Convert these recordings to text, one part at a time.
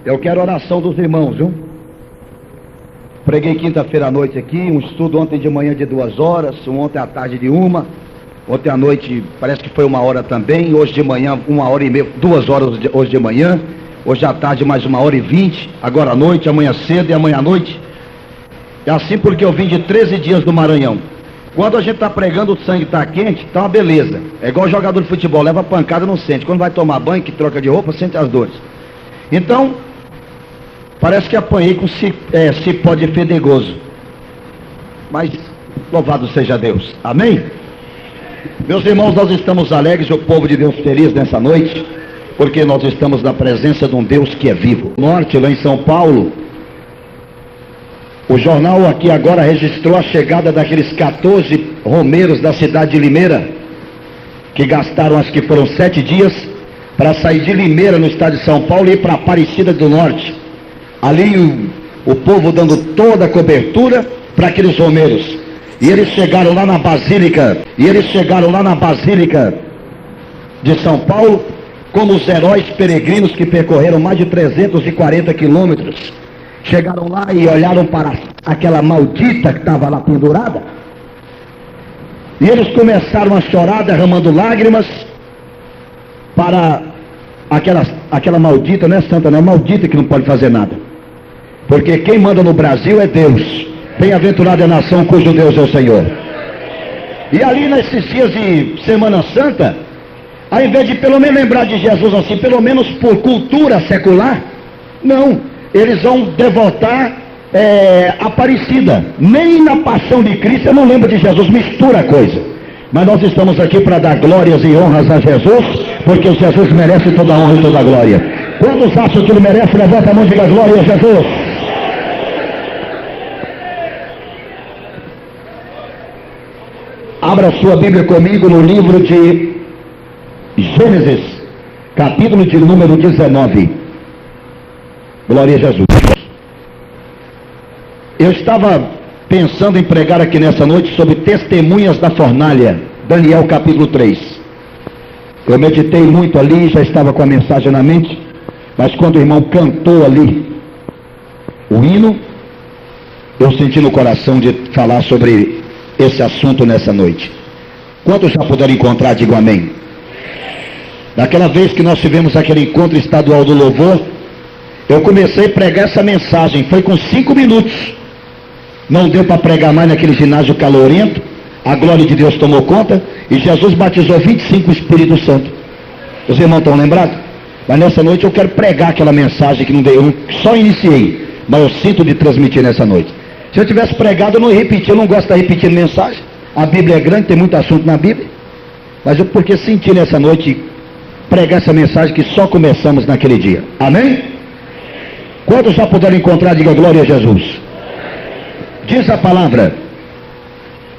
Eu quero a oração dos irmãos, viu? Preguei quinta-feira à noite aqui, um estudo ontem de manhã de 2 horas, ontem à tarde de 1, ontem à noite parece que foi 1 hora também, hoje de manhã 1h30, 2 horas hoje de manhã, hoje à tarde mais 1h20, agora à noite, amanhã cedo e amanhã à noite. É assim porque eu vim de 13 dias do Maranhão. Quando a gente está pregando, o sangue está quente, está uma beleza. É igual jogador de futebol, leva pancada, não sente. Quando vai tomar banho, que troca de roupa, sente as dores. Então, parece que apanhei com cipó de fedegoso. Mas, louvado seja Deus. Amém? Meus irmãos, nós estamos alegres e o povo de Deus feliz nessa noite, porque nós estamos na presença de um Deus que é vivo. Norte, lá em São Paulo, o jornal aqui agora registrou a chegada daqueles 14 romeiros da cidade de Limeira, que gastaram, acho que foram 7 dias, para sair de Limeira, no estado de São Paulo, e ir para Aparecida do Norte. Ali o povo dando toda a cobertura para aqueles romeiros. E eles chegaram lá na Basílica, de São Paulo, como os heróis peregrinos que percorreram mais de 340 quilômetros. Chegaram lá e olharam para aquela maldita que estava lá pendurada. E eles começaram a chorar, derramando lágrimas para aquela maldita, não é santa, não é maldita que não pode fazer nada. Porque quem manda no Brasil é Deus. Bem-aventurada é a nação cujo Deus é o Senhor. E ali nesses dias de Semana Santa, ao invés de pelo menos lembrar de Jesus assim, pelo menos por cultura secular, não. Eles vão devotar Aparecida. Nem na paixão de Cristo eu não lembro de Jesus, mistura a coisa. Mas nós estamos aqui para dar glórias e honras a Jesus, porque Jesus merece toda a honra e toda a glória. Quantos acham que ele merece? Levanta a mão e diga glória a Jesus. Abra sua Bíblia comigo no livro de Gênesis, capítulo de número 19. Glória a Jesus. Eu estava pensando em pregar aqui nessa noite sobre testemunhas da fornalha, Daniel capítulo 3. Eu meditei muito ali, já estava com a mensagem na mente, mas quando o irmão cantou ali o hino, eu senti no coração de falar sobre esse assunto nessa noite. Quantos já puderam encontrar, digo amém. Daquela vez que nós tivemos aquele encontro estadual do louvor, eu comecei a pregar essa mensagem, foi com 5 minutos. Não deu para pregar mais naquele ginásio calorento. A glória de Deus tomou conta e Jesus batizou 25 o Espírito Santo. Os irmãos estão lembrados? Mas nessa noite eu quero pregar aquela mensagem que não dei, eu só iniciei, mas eu sinto de transmitir nessa noite. Se eu tivesse pregado eu não ia repetir, eu não gosto de repetir mensagem. A Bíblia é grande, tem muito assunto na Bíblia, mas eu porque senti nessa noite pregar essa mensagem que só começamos naquele dia. Amém? Quantos já puderam encontrar, diga glória a Jesus. Diz a palavra: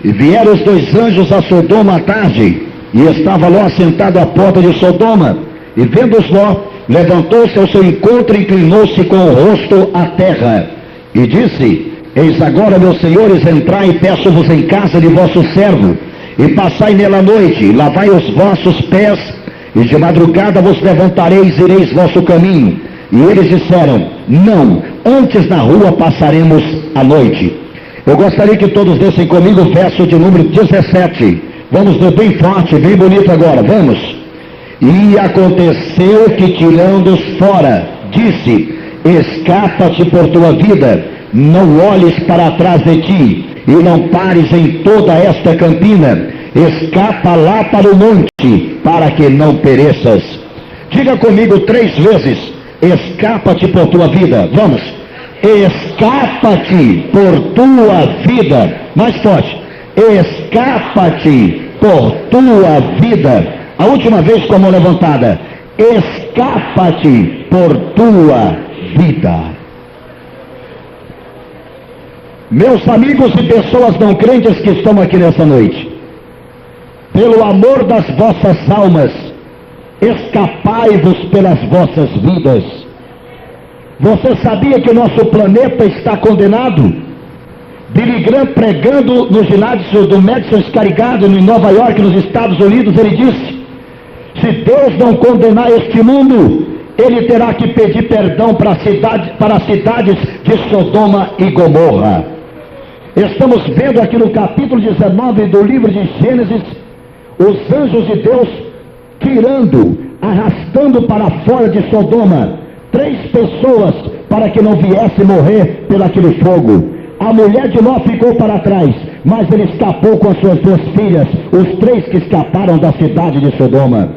e vieram os 2 anjos a Sodoma à tarde, e estava Ló assentado à porta de Sodoma, e vendo-os Ló, levantou-se ao seu encontro e inclinou-se com o rosto à terra, e disse: eis agora, meus senhores, entrai e peço-vos em casa de vosso servo, e passai nela a noite, e lavai os vossos pés, e de madrugada vos levantareis e ireis vosso caminho. E eles disseram: não, antes na rua passaremos a noite. Eu gostaria que todos dessem comigo o verso de número 17. Vamos ver bem forte, bem bonito agora, vamos. E aconteceu que, tirando-os fora, disse: escapa-te por tua vida, não olhes para trás de ti, e não pares em toda esta campina, escapa lá para o monte, para que não pereças. Diga comigo 3 vezes: escapa-te por tua vida. Vamos. Escapa-te por tua vida. Mais forte. Escapa-te por tua vida. A última vez com a mão levantada. Escapa-te por tua vida. Meus amigos e pessoas não crentes que estão aqui nessa noite, pelo amor das vossas almas, escapai-vos pelas vossas vidas. Você sabia que o nosso planeta está condenado? Billy Graham, pregando no ginásio do Madison Square Garden em Nova York, nos Estados Unidos, ele disse: se Deus não condenar este mundo, ele terá que pedir perdão para as cidades de Sodoma e Gomorra. Estamos vendo aqui no capítulo 19 do livro de Gênesis, os anjos de Deus tirando, arrastando para fora de Sodoma 3 pessoas para que não viesse morrer pelo aquele fogo. A mulher de Ló ficou para trás, mas ele escapou com as suas 2 filhas, os 3 que escaparam da cidade de Sodoma.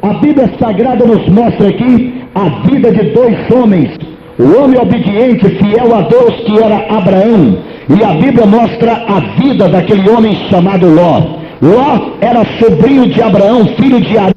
A Bíblia Sagrada nos mostra aqui a vida de 2 homens, o homem obediente, fiel a Deus, que era Abraão, e a Bíblia mostra a vida daquele homem chamado Ló. Ló era sobrinho de Abraão, filho de Arão,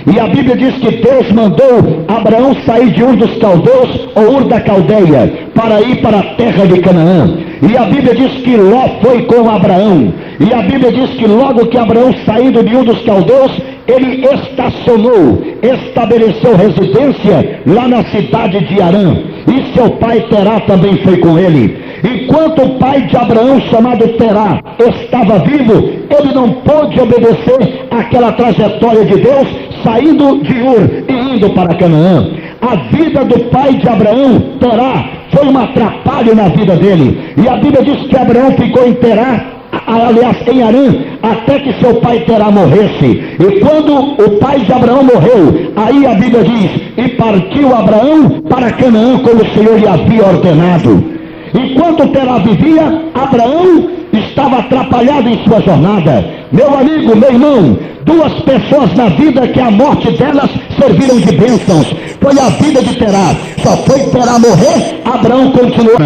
e a Bíblia diz que Deus mandou Abraão sair de Ur dos Caldeus, ou Ur da Caldeia, para ir para a terra de Canaã. E a Bíblia diz que Ló foi com Abraão, e a Bíblia diz que logo que Abraão saindo de Ur dos Caldeus, ele estacionou, estabeleceu residência lá na cidade de Harã, e seu pai Terá também foi com ele. Enquanto o pai de Abraão, chamado Terá, estava vivo, ele não pôde obedecer àquela trajetória de Deus, saindo de Ur e indo para Canaã. A vida do pai de Abraão, Terá, foi um atrapalho na vida dele, e a Bíblia diz que Abraão ficou em Terá, aliás, em Harã, até que seu pai Terá morresse. E quando o pai de Abraão morreu, aí a Bíblia diz, e partiu Abraão para Canaã, como o Senhor lhe havia ordenado. Enquanto Terá vivia, Abraão estava atrapalhado em sua jornada. Meu amigo, meu irmão, 2 pessoas na vida que a morte delas serviram de bênçãos. Foi a vida de Terá. Só foi Terá morrer, Abraão continuou.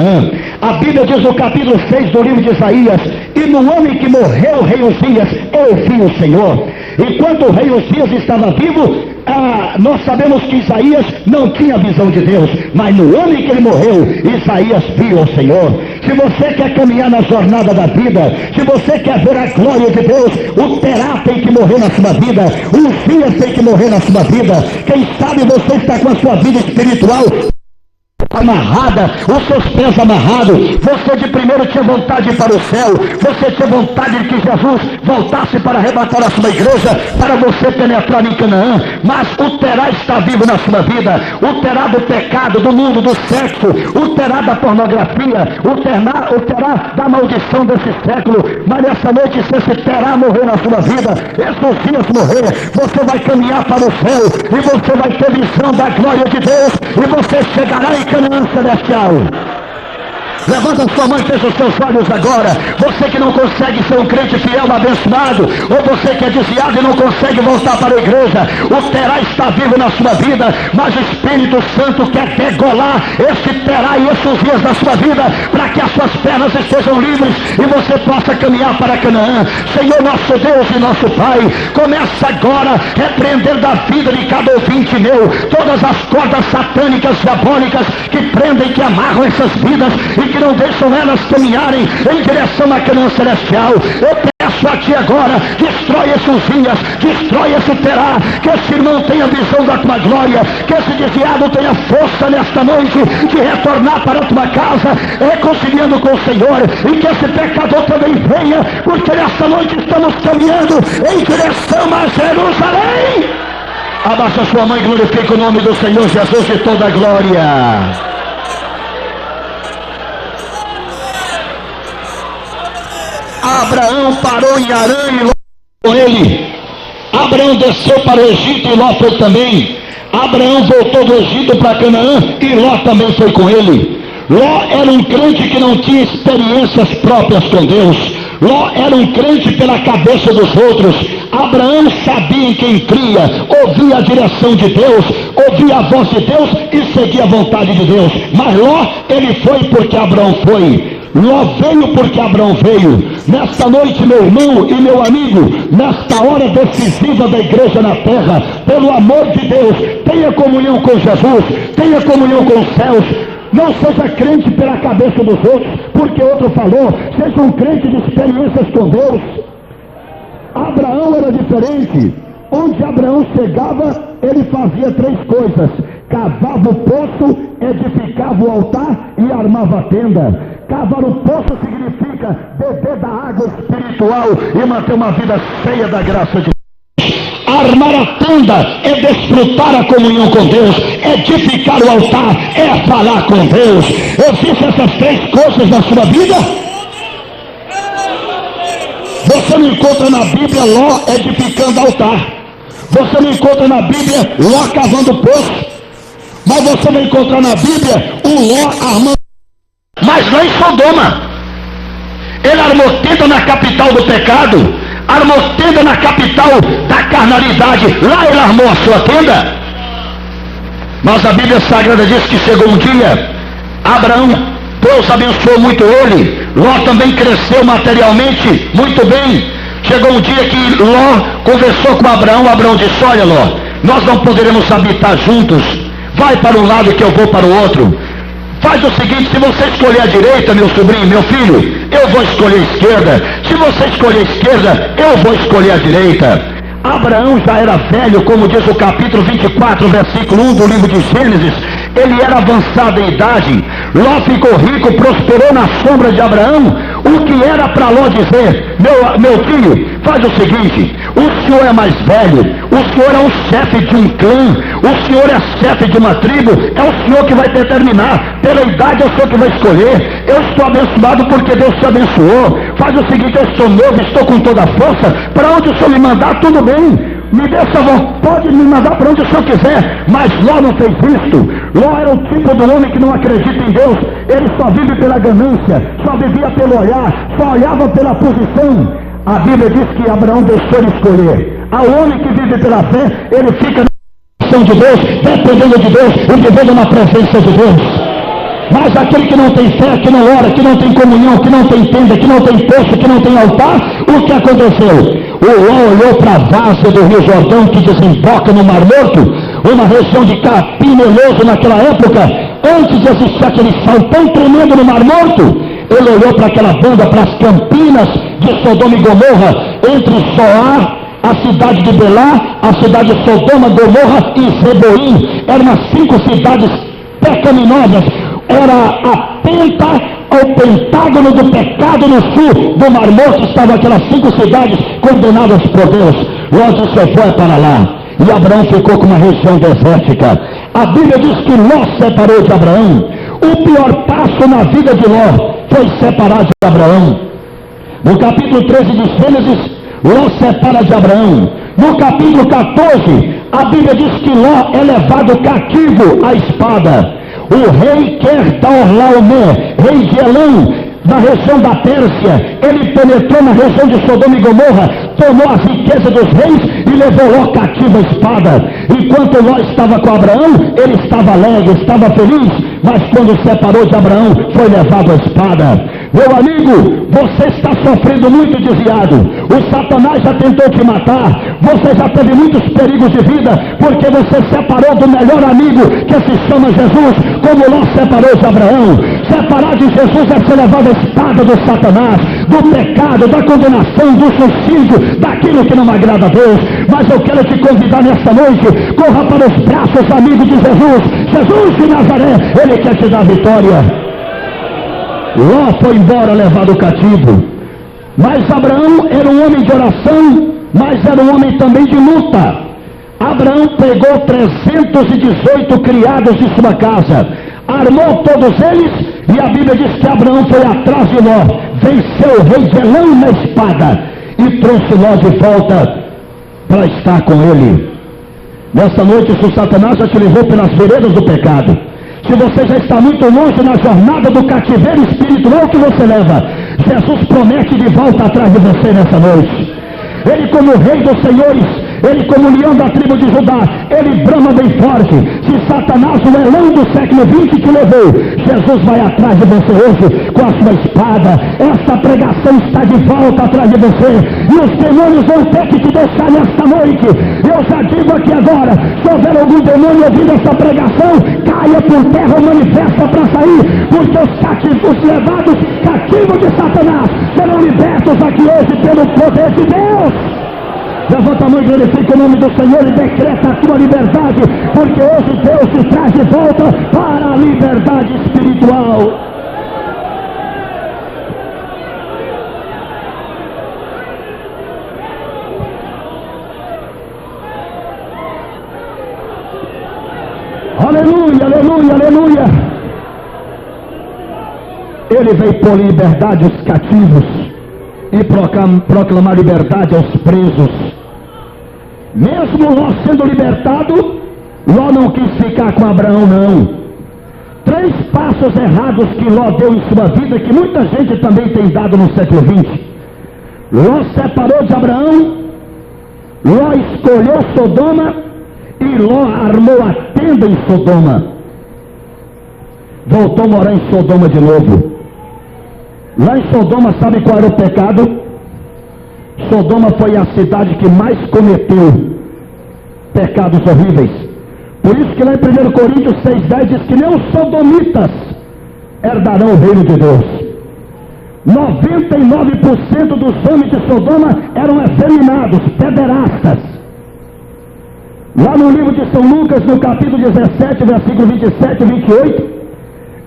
A Bíblia diz no capítulo 6 do livro de Isaías, e no ano em que morreu o rei Uzias, eu vi o Senhor. Enquanto o rei Uzias estava vivo, nós sabemos que Isaías não tinha visão de Deus, mas no ano em que ele morreu, Isaías viu o Senhor. Se você quer caminhar na jornada da vida, se você quer ver a glória de Deus, o Terá tem que morrer na sua vida, o Uzias tem que morrer na sua vida. Quem sabe você está com a sua vida espiritual amarrada, os seus pés amarrados. Você de primeiro tinha vontade de ir para o céu, você tinha vontade de que Jesus voltasse para arrebatar a sua igreja, para você penetrar em Canaã, mas o Terá está vivo na sua vida, o Terá do pecado, do mundo, do sexo, o Terá da pornografia, o Terá da maldição desse século. Mas nessa noite, se esse Terá morrer na sua vida, esses dias morrer, você vai caminhar para o céu, e você vai ter visão da glória de Deus, e você chegará em Canaã celestial. Levanta sua mão e fecha os seus olhos agora. Você que não consegue ser um crente fiel, abençoado, ou você que é desviado e não consegue voltar para a igreja, o Terá está vivo na sua vida, mas o Espírito Santo quer degolar esse Terá e esses dias da sua vida, para que as suas pernas estejam livres e você possa caminhar para Canaã. Senhor nosso Deus e nosso Pai, começa agora a repreender da vida de cada ouvinte meu todas as cordas satânicas, diabólicas, que prendem, que amarram essas vidas e que não deixam elas caminharem em direção à Canaã celestial. Eu peço a ti agora, destrói esses dias, destrói esse Terá, que esse irmão tenha visão da tua glória, que esse desviado tenha força nesta noite de retornar para a tua casa, reconciliando com o Senhor, e que esse pecador também venha, porque nesta noite estamos caminhando em direção a Jerusalém. Abaixa sua mão e glorifica o nome do Senhor Jesus de toda a glória. Abraão parou em Harã e Ló com ele. Abraão desceu para o Egito e Ló foi também. Abraão voltou do Egito para Canaã e Ló também foi com ele. Ló era um crente que não tinha experiências próprias com Deus. Ló era um crente pela cabeça dos outros. Abraão sabia em quem cria, ouvia a direção de Deus, ouvia a voz de Deus e seguia a vontade de Deus. Mas Ló, ele foi porque Abraão foi. Ló veio porque Abraão veio. Nesta noite, meu irmão e meu amigo, nesta hora decisiva da igreja na terra, pelo amor de Deus, tenha comunhão com Jesus, tenha comunhão com os céus. Não seja crente pela cabeça dos outros, porque outro falou. Seja um crente de experiências com Deus. Abraão era diferente. Onde Abraão chegava, ele fazia 3 coisas: cavava o poço, edificava o altar e armava a tenda. Cavar o poço significa beber da água espiritual e manter uma vida cheia da graça de Deus. armar a tenda é desfrutar a comunhão com Deus, é edificar o altar, é falar com Deus. Existem essas três coisas na sua vida? Você não encontra na Bíblia Ló edificando altar, você não encontra na Bíblia Ló cavando poço, mas você vai encontrar na Bíblia o Ló armando. Mas lá em Sodoma, ele armou tenda na capital do pecado, armou tenda na capital da carnalidade, lá ele armou a sua tenda. Mas a Bíblia Sagrada diz que chegou um dia, Abraão, Deus abençoou muito ele, Ló também cresceu materialmente muito bem. Chegou um dia que Ló conversou com Abraão, Abraão disse: olha Ló, nós não poderemos habitar juntos, vai para um lado que eu vou para o outro. Faz o seguinte, se você escolher a direita, meu sobrinho, meu filho, eu vou escolher a esquerda. Se você escolher a esquerda, eu vou escolher a direita. Abraão já era velho, como diz o capítulo 24, versículo 1 do livro de Gênesis. Ele era avançado em idade. Ló ficou rico, prosperou na sombra de Abraão. O que era para Ló dizer: meu filho, faz o seguinte, o senhor é mais velho, o senhor é o chefe de um clã, o senhor é chefe de uma tribo, é o senhor que vai determinar, pela idade é o senhor que vai escolher. Eu estou abençoado porque Deus te abençoou. Faz o seguinte, eu estou novo, estou com toda a força, para onde o senhor me mandar, tudo bem, me dê favor, pode me mandar para onde o senhor quiser. Mas Ló não fez isso. Ló era o tipo do homem que não acredita em Deus, ele só vive pela ganância, só vivia pelo olhar, só olhava pela posição. A Bíblia diz que Abraão deixou ele escolher. Ao homem que vive pela fé, ele fica na ação de Deus, dependendo de Deus, e vivendo na presença de Deus. Mas aquele que não tem fé, que não ora, que não tem comunhão, que não tem tenda, que não tem poço, que não tem altar, o que aconteceu? O Ló olhou para a várzea do Rio Jordão, que desemboca no Mar Morto, uma região de capim meloso naquela época, antes de existir aquele sal tão tremendo no Mar Morto. Ele olhou para aquela banda, para as campinas de Sodoma e Gomorra, entre Zoar, a cidade de Belá, a cidade de Sodoma, Gomorra e Zeboim. Eram as 5 cidades pecaminosas. Era a penta, ao pentágono do pecado no sul do Mar Morto, estavam aquelas 5 cidades condenadas por Deus. Ló disse: foi para lá. E Abraão ficou com uma região desértica. A Bíblia diz que Ló separou de Abraão. O pior passo na vida de Ló foi separar de Abraão. No capítulo 13 de Gênesis, Ló separa de Abraão. No capítulo 14, a Bíblia diz que Ló é levado cativo à espada. O rei Querdaorlaomer, rei de Elão, da região da Pérsia, ele penetrou na região de Sodoma e Gomorra, tomou as riquezas dos reis e levou Ló cativo à espada. Enquanto Ló estava com Abraão, ele estava alegre, estava feliz, mas quando separou de Abraão, foi levado à espada. Meu amigo, você está sofrendo muito desviado. O Satanás já tentou te matar. Você já teve muitos perigos de vida, porque você separou do melhor amigo, que se chama Jesus, como Ló separou de Abraão. Separar de Jesus é ser levado à espada do Satanás, do pecado, da condenação, do suicídio, daquilo que não agrada a Deus. Mas eu quero te convidar nesta noite, corra para os braços amigos de Jesus. Jesus de Nazaré, Ele quer te dar vitória. Ló foi embora levado cativo, mas Abraão era um homem de oração, mas era um homem também de luta. Abraão pegou 318 criados de sua casa, armou todos eles, e a Bíblia diz que Abraão foi atrás de Ló, venceu o rei de Elão na espada e trouxe Ló de volta para estar com ele. Nessa noite, se o Satanás já te levou pelas veredas do pecado, se você já está muito longe na jornada do cativeiro espiritual que você leva, Jesus promete de volta atrás de você nessa noite. Ele, como rei dos senhores, ele, como leão da tribo de Judá, ele brama bem forte. Se Satanás, o elão do século 20 te levou, Jesus vai atrás de você hoje com a sua espada. Essa pregação está de volta atrás de você, e os demônios vão ter que te deixar nesta noite. Eu já digo aqui agora, se houver algum demônio ouvindo essa pregação, caia por terra ou manifesta para sair, porque os cativos, levados cativos de Satanás, serão libertos aqui hoje pelo poder de Deus. Levanta a mão e glorifica o nome do Senhor e decreta a tua liberdade, porque hoje Deus te traz de volta para a liberdade espiritual. Aleluia, aleluia, aleluia. Ele veio pôr liberdade aos cativos e proclamar liberdade aos presos. Mesmo Ló sendo libertado, Ló não quis ficar com Abraão, não. 3 passos errados que Ló deu em sua vida, que muita gente também tem dado no século XX. Ló separou de Abraão, Ló escolheu Sodoma e Ló armou a tenda em Sodoma. Voltou a morar em Sodoma de novo. Lá em Sodoma, sabe qual era o pecado? Sodoma foi a cidade que mais cometeu pecados horríveis. Por isso que lá em 1 Coríntios 6,10 diz que nem os sodomitas herdarão o reino de Deus. 99% dos homens de Sodoma eram efeminados, pederastas. Lá no livro de São Lucas, no capítulo 17, versículo 27 e 28,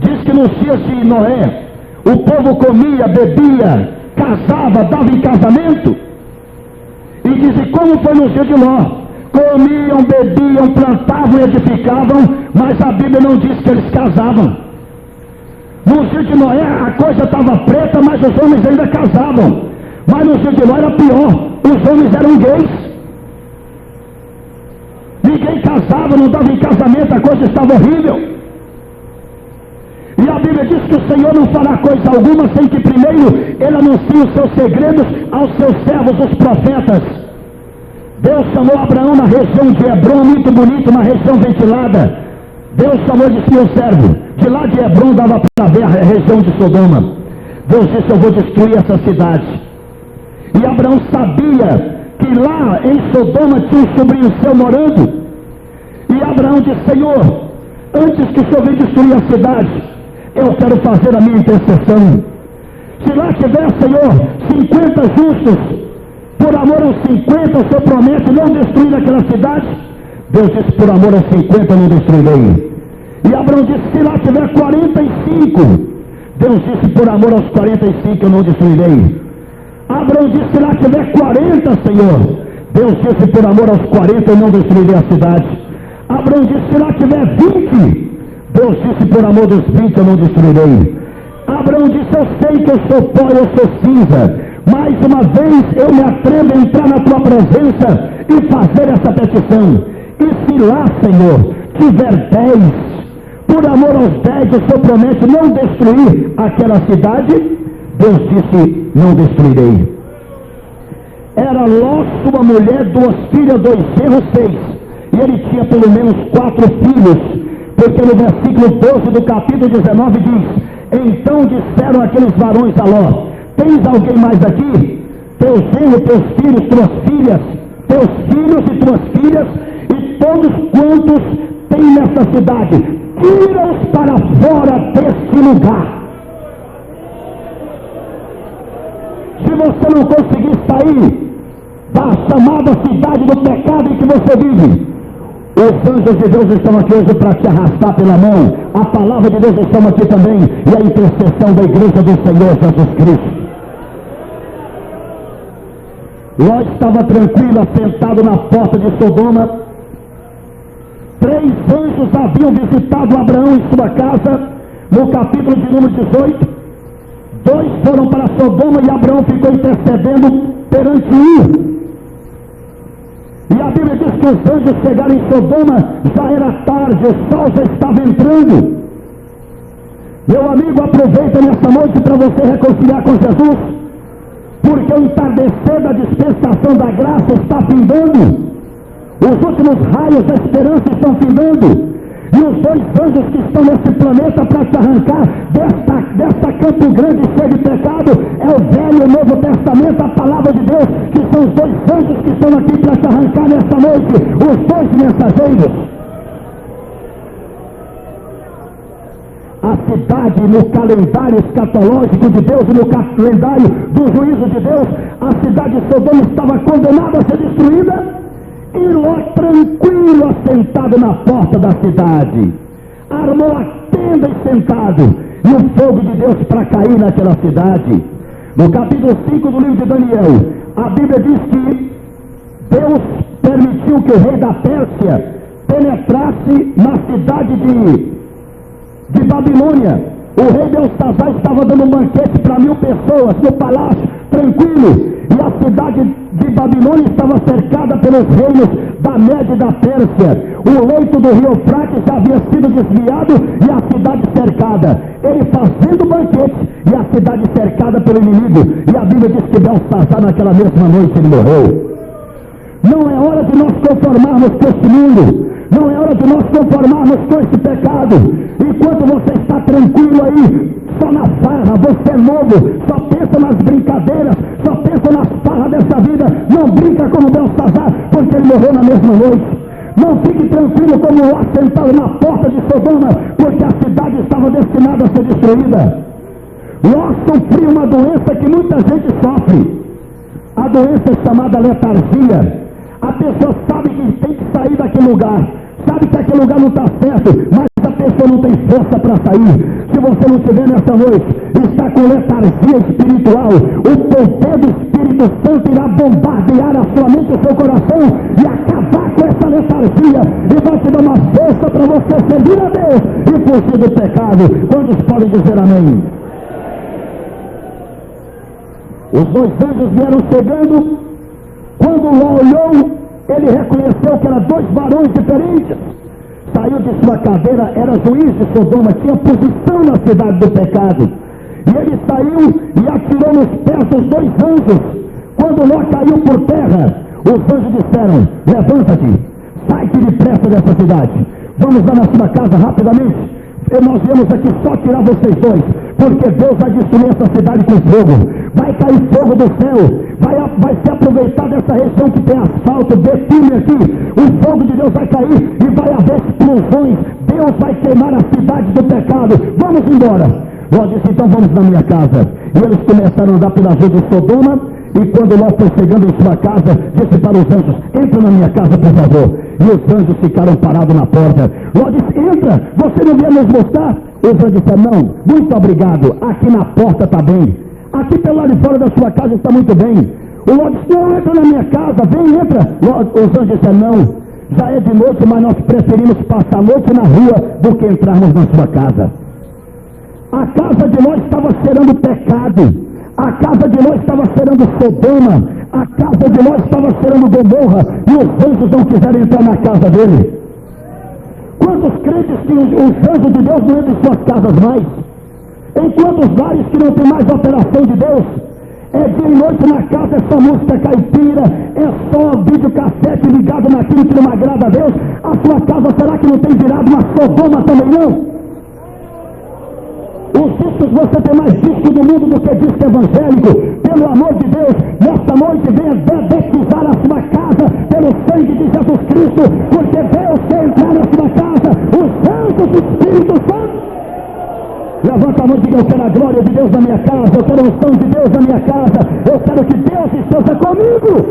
diz que nos dias de Noé, o povo comia, bebia, casava, dava em casamento. E diz, e como foi nos dias de Ló? Comiam, bebiam, plantavam e edificavam, mas a Bíblia não diz que eles casavam. Nos dias de Noé a coisa estava preta, mas os homens ainda casavam. Mas nos dias de Ló era pior, os homens eram gays. Ninguém casava, não dava em casamento, a coisa estava horrível. E a Bíblia diz que o Senhor não fará coisa alguma sem que primeiro Ele anuncie os seus segredos aos seus servos, os profetas. Deus chamou Abraão na região de Hebrom, muito bonito, uma região ventilada. Deus chamou de seu servo. De lá de Hebrom dava para ver a região de Sodoma. Deus disse, eu vou destruir essa cidade. E Abraão sabia que lá em Sodoma tinha um sobrinho seu morando. E Abraão disse, Senhor, antes que o Senhor venha destruir a cidade, eu quero fazer a minha intercessão. Se lá tiver, Senhor, 50 justos, por amor aos 50, o Senhor promete não destruir aquela cidade. Deus disse, por amor aos 50 não destruirei. E Abraão disse, se lá tiver 45, Deus disse, por amor aos 45 eu não destruirei. Abraão disse, se lá tiver 40, Senhor, Deus disse, por amor aos 40 eu não destruirei a cidade. Abraão disse, se lá tiver 20, Deus disse, por amor dos 20 eu não destruirei. Abraão disse, eu sei que eu sou pó, eu sou cinza. Mais uma vez eu me atrevo a entrar na tua presença e fazer essa petição. E se lá, Senhor, tiver 10, por amor aos 10 o Senhor promete não destruir aquela cidade, Deus disse, não destruirei. Era Ló, sua mulher, 2 filhas, 2 genros, 6. E ele tinha pelo menos 4 filhos. Porque no versículo 12 do capítulo 19 diz, então disseram aqueles varões a Ló, tens alguém mais aqui? Teu genro, teus filhos, tuas filhas, teus filhos e tuas filhas, e todos quantos tem nessa cidade, tira-os para fora deste lugar. Se você não conseguir sair da chamada cidade do pecado em que você vive, os anjos de Deus estão aqui hoje para te arrastar pela mão. A palavra de Deus está aqui também. E a intercessão da igreja do Senhor Jesus Cristo. Ló estava tranquilo, sentado na porta de Sodoma. 3 anjos haviam visitado Abraão em sua casa. No capítulo de número 18. 2 foram para Sodoma e Abraão ficou intercedendo perante um. E a Bíblia diz que os anjos chegaram em Sodoma, já era tarde, o sol já estava entrando. Meu amigo, aproveita nessa noite para você reconciliar com Jesus, porque o entardecer da dispensação da graça está findando. Os últimos raios da esperança estão findando. E os 2 anjos que estão nesse planeta para te arrancar desta Campo Grande cheia de pecado, é o Velho e o Novo Testamento, a palavra de Deus, que são os 2 anjos que estão aqui para te arrancar nesta noite, os 2 mensageiros. A cidade no calendário escatológico de Deus e no calendário do juízo de Deus, a cidade de Sodoma estava condenada a ser destruída. E Ló, tranquilo, assentado na porta da cidade, armou a tenda e sentado, e o fogo de Deus para cair naquela cidade. No capítulo 5 do livro de Daniel, a Bíblia diz que Deus permitiu que o rei da Pérsia penetrasse na cidade de Babilônia. O rei Belsazar estava dando um banquete para 1000 pessoas no palácio, tranquilo. E a cidade de Babilônia estava cercada pelos reinos da Média e da Pérsia. O leito do rio Eufrates já havia sido desviado e a cidade cercada. Ele fazendo banquete e a cidade cercada pelo inimigo. E a Bíblia diz que Belsazar naquela mesma noite ele morreu. Não é hora de nós conformarmos com este mundo. Não é hora de nós conformarmos com esse pecado. Enquanto você está tranquilo aí, só na farra, você é novo, só pensa nas brincadeiras, só pensa nas farras dessa vida. Não brinca como Belsazar, porque ele morreu na mesma noite. Não fique tranquilo como Ló sentado na porta de Sodoma, porque a cidade estava destinada a ser destruída. Ló sofreu uma doença que muita gente sofre. A doença é chamada letargia. A pessoa sabe que tem que sair daquele lugar, sabe que aquele lugar não está certo, mas a pessoa não tem força para sair. Se você não estiver nessa noite, está com letargia espiritual, o poder do Espírito Santo irá bombardear a sua mente e o seu coração e acabar com essa letargia e vai te dar uma força para você servir a Deus e fugir do pecado. Quantos podem dizer amém? Os 2 anjos vieram chegando. Quando Ló olhou, ele reconheceu que eram 2 varões diferentes. Saiu de sua cadeira, era juiz de Sodoma, tinha posição na cidade do pecado. E ele saiu e atirou nos pés dos 2 anjos. Quando Ló caiu por terra, os anjos disseram: levanta-te, sai-te depressa dessa cidade. Vamos lá na sua casa rapidamente. E nós viemos aqui só tirar vocês 2, porque Deus vai destruir essa cidade com fogo. Vai cair fogo do céu, vai se aproveitar dessa região que tem asfalto, betume aqui. O fogo de Deus vai cair e vai haver explosões. Deus vai queimar a cidade do pecado. Vamos embora. Ló disse: então vamos na minha casa. E eles começaram a andar pelas ruas de Sodoma. E quando Ló foi chegando em sua casa, disse para os anjos: entra na minha casa, por favor. E os anjos ficaram parados na porta. Ló disse: entra, você não veio nos mostrar? Os anjos disseram: não, muito obrigado, aqui na porta está bem. Aqui pelo lado de fora da sua casa está muito bem. O Ló disse: não, entra na minha casa, vem, entra. Os anjos disseram: não, já é de noite, mas nós preferimos passar a noite na rua do que entrarmos na sua casa. A casa de Ló estava cheirando pecado. A casa de Ló estava cheirando Sodoma. A casa de Ló estava cheirando Gomorra. E os anjos não quiseram entrar na casa dele. Quantos crentes que os anjos de Deus não entram em suas casas mais? Em quantos lares que não tem mais operação de Deus? É dia e noite na casa, é só música caipira, é só videocassete ligado naquilo que não agrada a Deus. A sua casa, será que não tem virado uma Sodoma também não? Os discos, você tem mais disco do mundo do que disco evangélico. Pelo amor de Deus, nesta noite venha dedetizar a sua casa pelo sangue de Jesus Cristo, porque Deus quer entrar na sua casa, os anjos do Espírito Santo. Levanta a mão e diga: eu quero a glória de Deus na minha casa, eu quero a unção de Deus na minha casa, eu quero que Deus esteja comigo.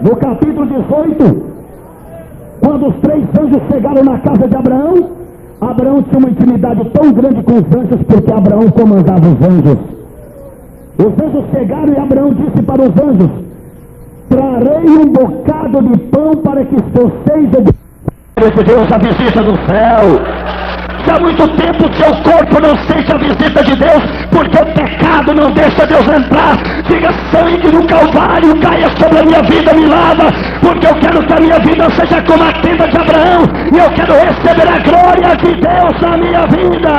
No capítulo 18, quando os 3 anjos chegaram na casa de Abraão, Abraão tinha uma intimidade tão grande com os anjos, porque Abraão comandava os anjos. Os anjos chegaram e Abraão disse para os anjos: trarei um bocado de pão para que vocês obedecem Deus a visita do céu. Já há muito tempo o seu corpo não sente a visita de Deus, porque o pecado não deixa Deus entrar. Diga: sangue no Calvário caia sobre a minha vida, me lava, porque eu quero que a minha vida seja como a tenda de Abraão, e eu quero receber a glória de Deus na minha vida.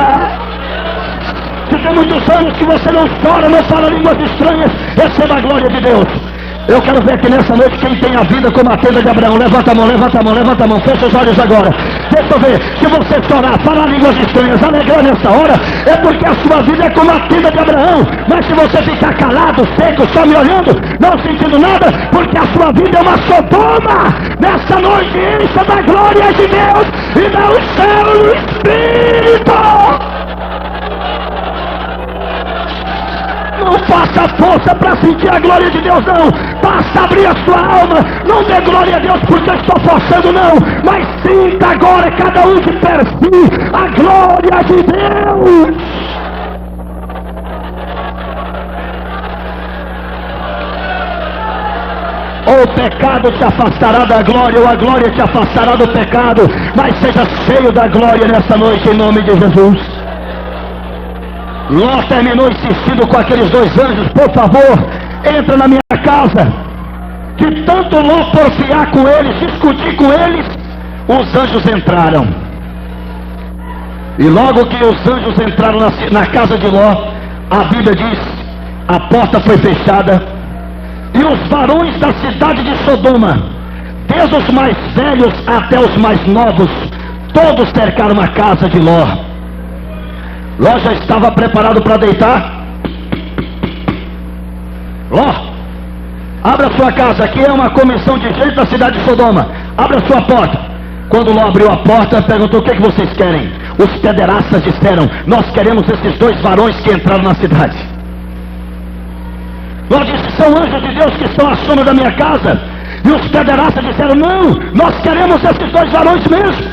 Se tem muitos anos que você não chora, não fala línguas estranhas, receba a glória de Deus. Eu quero ver aqui nessa noite quem tem a vida como a tenda de Abraão. Levanta a mão, levanta a mão, levanta a mão. Fecha os olhos agora. Deixa eu ver. Se você chorar, falar línguas estranhas, alegrar nessa hora, é porque a sua vida é como a tenda de Abraão. Mas se você ficar calado, seco, só me olhando, não sentindo nada, porque a sua vida é uma Sodoma. Nessa noite, encha da glória de Deus e dá o céu no Espírito. Não faça força para sentir a glória de Deus, não. Basta abrir a sua alma. Não dê glória a Deus porque eu estou forçando, não. Mas sinta agora, cada um de per si, a glória de Deus. Ou o pecado te afastará da glória, ou a glória te afastará do pecado. Mas seja cheio da glória nessa noite, em nome de Jesus. Ló terminou insistindo com aqueles dois anjos: por favor, entra na minha casa. De tanto Ló porfiar com eles, discutir com eles, os anjos entraram. E logo que os anjos entraram na casa de Ló, a Bíblia diz: a porta foi fechada. E os varões da cidade de Sodoma, desde os mais velhos até os mais novos, todos cercaram a casa de Ló. Ló já estava preparado para deitar. Ló, abra sua casa, aqui é uma comissão de gente da cidade de Sodoma. Abra sua porta. Quando Ló abriu a porta, perguntou: o que vocês querem? Os pederastas disseram: nós queremos esses dois varões que entraram na cidade. Ló disse: são anjos de Deus que estão à sombra da minha casa. E os pederastas disseram: não, nós queremos esses dois varões mesmo.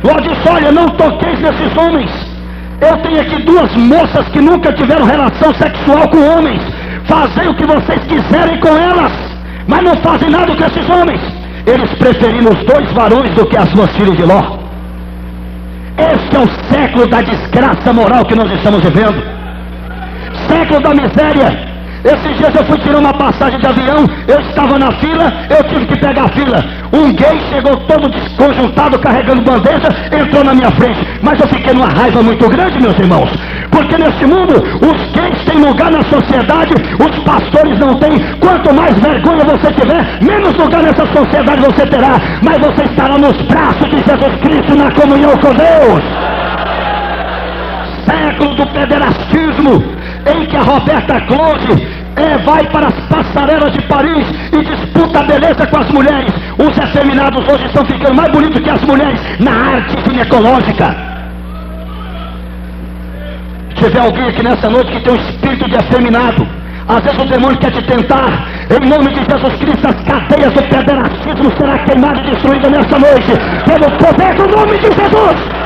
Ló disse: olha, não toqueis nesses homens. Eu tenho aqui duas moças que nunca tiveram relação sexual com homens. Fazei o que vocês quiserem com elas, mas não fazem nada com esses homens. Eles preferiram os dois varões do que as suas filhas de Ló. Este é o século da desgraça moral que nós estamos vivendo. Século da miséria. Esses dias eu fui tirar uma passagem de avião, eu estava na fila, eu tive que pegar a fila. Um gay chegou todo desconjuntado, carregando bandeja, entrou na minha frente. Mas eu fiquei numa raiva muito grande, meus irmãos, porque nesse mundo, os gays têm lugar na sociedade, os pastores não têm. Quanto mais vergonha você tiver, menos lugar nessa sociedade você terá. Mas você estará nos braços de Jesus Cristo, na comunhão com Deus. Século do pederastismo, em que a Roberta Close vai para as passarelas de Paris e disputa a beleza com as mulheres. Os efeminados hoje estão ficando mais bonitos que as mulheres na arte ginecológica. Se tiver alguém aqui nessa noite que tem um espírito de efeminado, às vezes o demônio quer te tentar. Em nome de Jesus Cristo, as cadeias do pederastismo serão queimadas e destruídas nessa noite, pelo poder do nome de Jesus.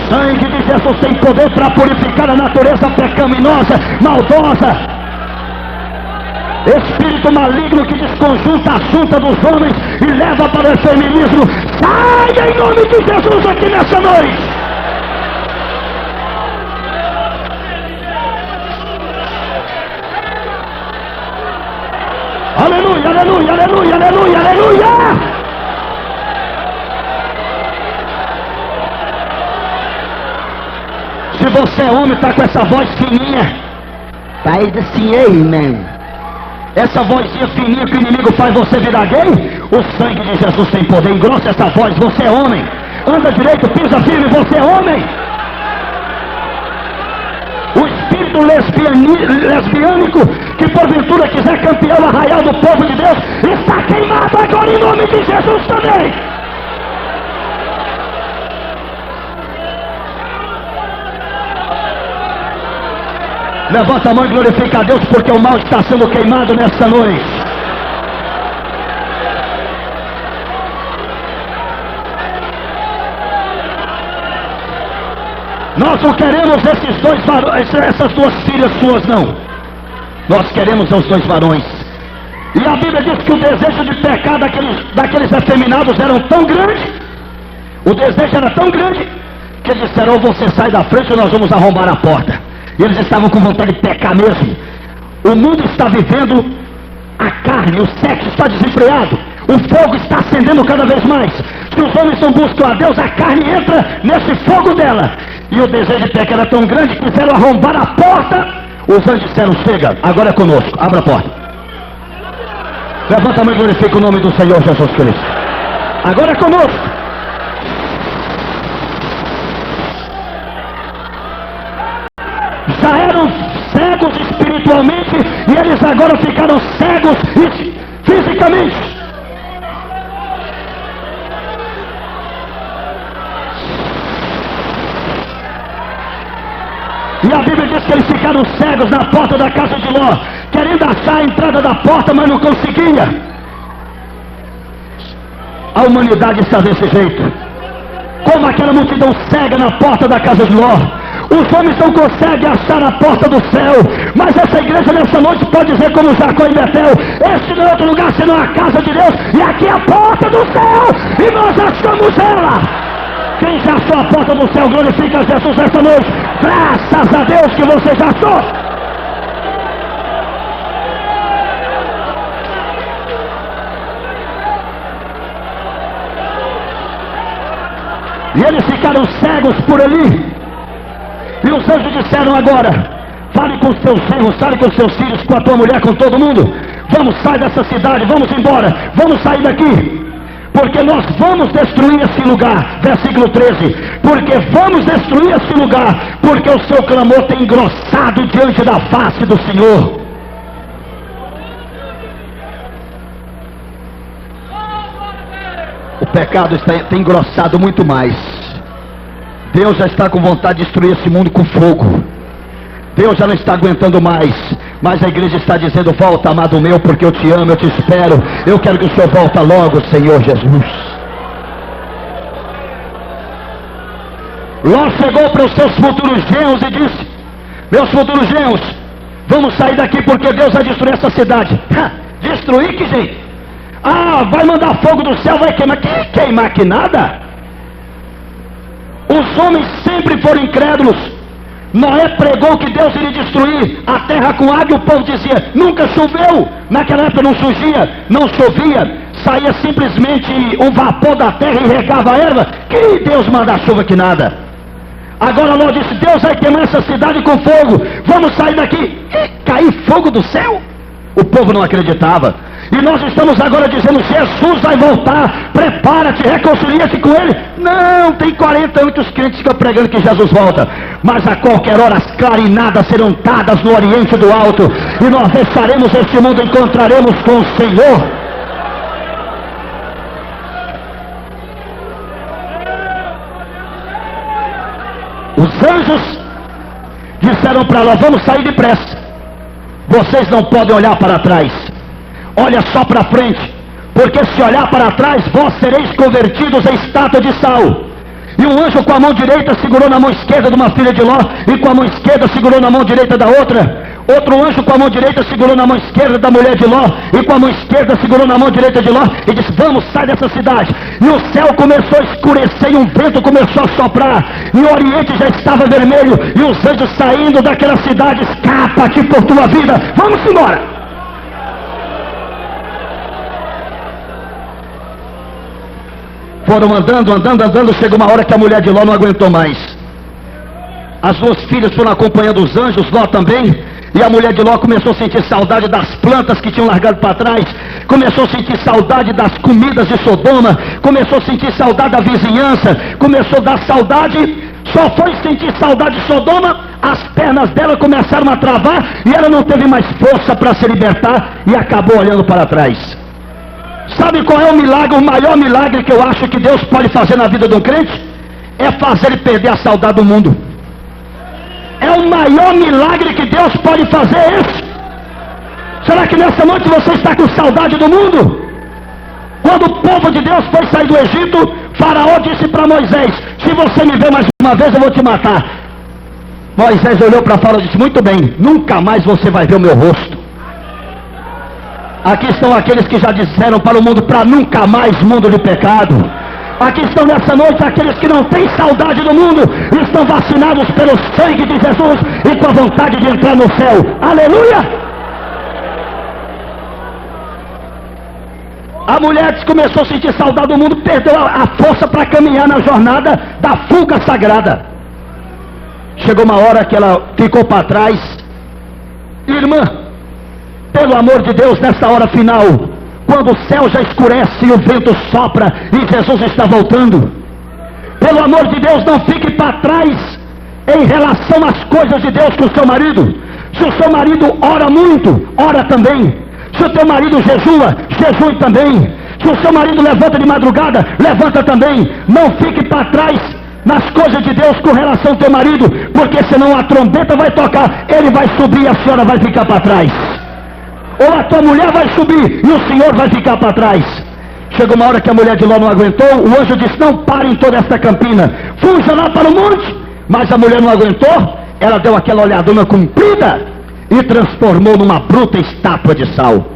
Sangue de Jesus tem poder para purificar a natureza pecaminosa, maldosa. Espírito maligno que desconjunta a junta dos homens e leva para o feminismo, saia em nome de Jesus aqui nessa noite. Aleluia, aleluia, aleluia, aleluia, aleluia. Se você é homem, está com essa voz fininha, faz assim, amen. Essa vozinha fininha que o inimigo faz você virar gay, o sangue de Jesus tem poder. Engrossa essa voz, você é homem. Anda direito, pisa firme, você é homem. O espírito lesbiânico que porventura quiser campeão arraial do povo de Deus, está queimado agora em nome de Jesus também. Levanta a mão e glorifica a Deus, porque o mal está sendo queimado nessa noite. Nós não queremos esses dois varões, essas duas filhas suas, não. Nós queremos os dois varões. E a Bíblia diz que o desejo de pecar daqueles efeminados era tão grande, o desejo era tão grande, que eles disseram: ou você sai da frente ou nós vamos arrombar a porta. E eles estavam com vontade de pecar mesmo. O mundo está vivendo a carne, o sexo está desenfreado, o fogo está acendendo cada vez mais. Se os homens não buscam a Deus, a carne entra nesse fogo dela. E o desejo de pecar era tão grande que quiseram arrombar a porta. Os anjos disseram: chega, agora é conosco, abra a porta. Levanta a mão e glorifica o nome do Senhor Jesus Cristo. Agora é conosco. Já eram cegos espiritualmente e eles agora ficaram cegos fisicamente. E a Bíblia diz que eles ficaram cegos na porta da casa de Ló, querendo achar a entrada da porta, mas não conseguia. A humanidade está desse jeito, como aquela multidão cega na porta da casa de Ló. Os homens não conseguem achar a porta do céu, mas essa igreja nessa noite pode dizer como Jacó em Betel: este não é outro lugar senão a casa de Deus, e aqui é a porta do céu, e nós achamos ela. Quem já achou a porta do céu, glorifica Jesus nessa noite. Graças a Deus que você já achou. E eles ficaram cegos por ali. E os anjos disseram: agora, fale com os teus servos, fale com os teus filhos, com a tua mulher, com todo mundo. Vamos sair dessa cidade, vamos embora, vamos sair daqui. Porque nós vamos destruir esse lugar. Versículo 13. Porque vamos destruir esse lugar, porque o seu clamor tem engrossado diante da face do Senhor. O pecado tem engrossado muito mais. Deus já está com vontade de destruir esse mundo com fogo. Deus já não está aguentando mais. Mas a igreja está dizendo: volta, amado meu, porque eu te amo, eu te espero. Eu quero que o Senhor volta logo, Senhor Jesus. Ló chegou para os seus futuros genros e disse: meus futuros genros, vamos sair daqui porque Deus vai destruir essa cidade. Destruir que gente? Vai mandar fogo do céu, vai queimar. Que queimar que nada? Os homens sempre foram incrédulos. Noé pregou que Deus iria destruir a terra com água, e o povo dizia: nunca choveu. Naquela época não chovia, saía simplesmente um vapor da terra e regava a erva. Que Deus manda chuva que nada? Agora Ló disse: Deus vai queimar essa cidade com fogo, vamos sair daqui. E cair fogo do céu? O povo não acreditava. E nós estamos agora dizendo: Jesus vai voltar, prepara-te, reconcilia-se com Ele. Não, tem 40 anos que os crentes ficam pregando que Jesus volta. Mas a qualquer hora as clarinadas serão dadas no Oriente do Alto, e nós deixaremos este mundo e encontraremos com o Senhor. Os anjos disseram para Ló: vamos sair depressa, vocês não podem olhar para trás, olha só para frente, porque se olhar para trás, vós sereis convertidos em estátua de sal. E um anjo com a mão direita segurou na mão esquerda de uma filha de Ló, e com a mão esquerda segurou na mão direita da outra. Outro anjo com a mão direita segurou na mão esquerda da mulher de Ló, e com a mão esquerda segurou na mão direita de Ló, e disse: vamos, sai dessa cidade. E o céu começou a escurecer, e um vento começou a soprar, e o Oriente já estava vermelho, e os anjos saindo daquela cidade: escapa-te por tua vida, vamos embora. Foram andando, chegou uma hora que a mulher de Ló não aguentou mais. As duas filhas foram acompanhando os anjos, Ló também, e a mulher de Ló começou a sentir saudade das plantas que tinham largado para trás, começou a sentir saudade das comidas de Sodoma, começou a sentir saudade da vizinhança, começou a dar saudade. Só foi sentir saudade de Sodoma, as pernas dela começaram a travar, e ela não teve mais força para se libertar, e acabou olhando para trás. Sabe qual é o milagre, o maior milagre que eu acho que Deus pode fazer na vida de um crente? É fazer ele perder a saudade do mundo. É o maior milagre que Deus pode fazer esse. Será que nessa noite você está com saudade do mundo? Quando o povo de Deus foi sair do Egito, Faraó disse para Moisés: se você me ver mais uma vez eu vou te matar. Moisés olhou para Faraó e disse: muito bem, nunca mais você vai ver o meu rosto. Aqui estão aqueles que já disseram para o mundo: para nunca mais mundo de pecado. Aqui estão nessa noite aqueles que não têm saudade do mundo, estão vacinados pelo sangue de Jesus e com a vontade de entrar no céu. Aleluia! A mulher começou a sentir saudade do mundo, perdeu a força para caminhar na jornada da fuga sagrada. Chegou uma hora que ela ficou para trás. Irmã, pelo amor de Deus, nessa hora final, quando o céu já escurece e o vento sopra e Jesus está voltando, pelo amor de Deus, não fique para trás em relação às coisas de Deus com o seu marido. Se o seu marido ora muito, ora também. Se o teu marido jejua, jejue também. Se o seu marido levanta de madrugada, levanta também. Não fique para trás nas coisas de Deus com relação ao teu marido, porque senão a trombeta vai tocar, ele vai subir e a senhora vai ficar para trás. Ou a tua mulher vai subir e o senhor vai ficar para trás. Chegou uma hora que a mulher de Ló não aguentou, o anjo disse: não parem toda esta campina, fuja lá para o monte. Mas a mulher não aguentou, ela deu aquela olhadona comprida e transformou numa bruta estátua de sal.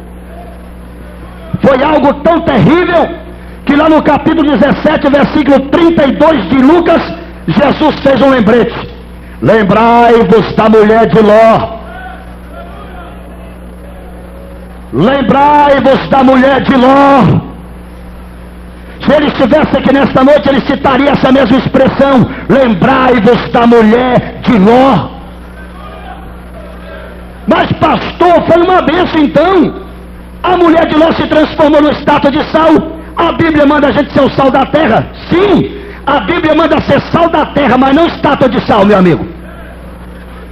Foi algo tão terrível que lá no capítulo 17, versículo 32 de Lucas, Jesus fez um lembrete: lembrai-vos da mulher de Ló. Lembrai-vos da mulher de Ló. Se ele estivesse aqui nesta noite, ele citaria essa mesma expressão: lembrai-vos da mulher de Ló. Mas pastor, foi uma bênção então. A mulher de Ló se transformou numa estátua de sal. A Bíblia manda a gente ser o sal da terra. Sim, a Bíblia manda ser sal da terra, mas não estátua de sal, meu amigo.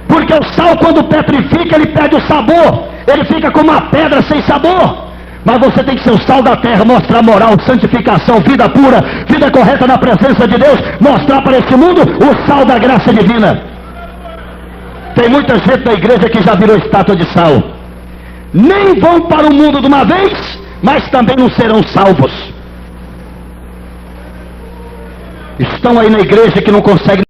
Porque o sal, quando petrifica, ele perde o sabor. Ele fica como uma pedra sem sabor. Mas você tem que ser o sal da terra, mostrar moral, santificação, vida pura, vida correta na presença de Deus, mostrar para este mundo o sal da graça divina. Tem muita gente na igreja que já virou estátua de sal. Nem vão para o mundo de uma vez, mas também não serão salvos. Estão aí na igreja que não conseguem